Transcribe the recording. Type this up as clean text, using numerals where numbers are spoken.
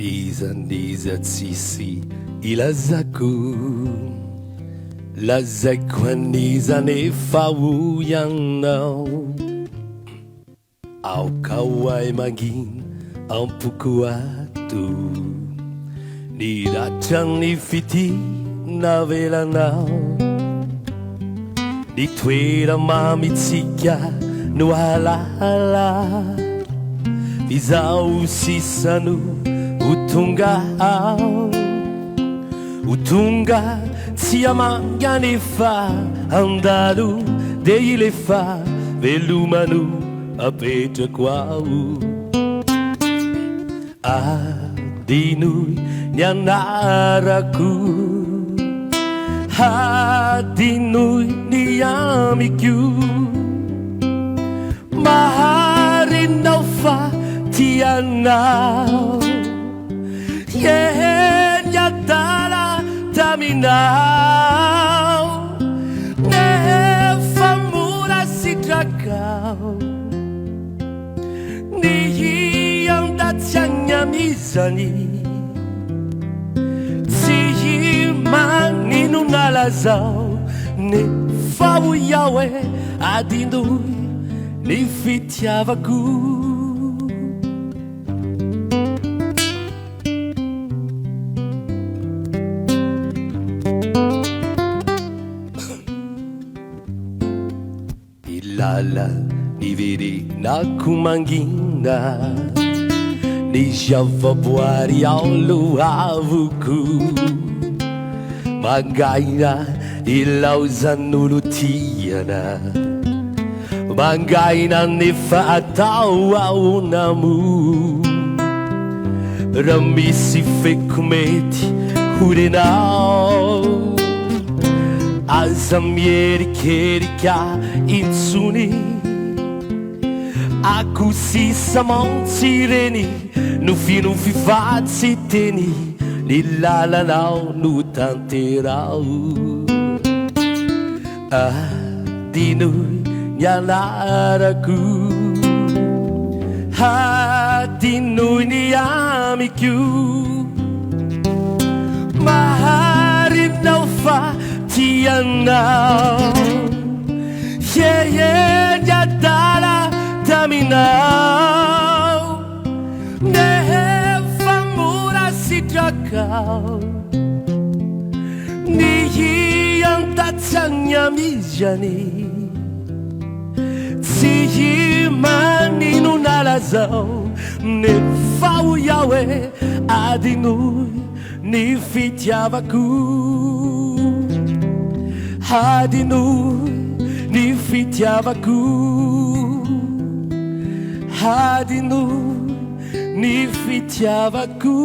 Iza tsisy ilazako, lazaiko aniza nefa oianao. Aoka hoay mangina ampoko ato, niratra ny fity navelanao. Ny toera mamitsika no halala, izao sisano ho tonga ao, ho tonga tsy amanga nefa andalo, de ilefa velomano apetrako ao. Adinoy ny anarako, adinoy ny amiko, maharinao fa tianao, eny adala taminao, nefa mora sitrakao. Ny andatsy agnamizany, tsy magnino nalazao, nefa ho iaho e adinoy ny fitiavako. Ilala ny verenako mangina, ny zavaboary ao lohavoko, mangaina ilaozan'olo tiana, mangaina nefa atao aonamo. Raha misy feko mety horenao, aza mierikerika intsony, ako sisa mantsy reny, nofinofy fatsy teny, ny lalanao no tanterao. Adinoy ny anarako, adinoy ny amiko, maharinao fa tianao, eny adala taminao, nefa mora sitrakao. Ny andatsy agnamizany, tsy magnino nalazao, nefa ho iaho e adinoy ny fitiavako. Adinoy ny fitiavako, adinoy ny fitiavako.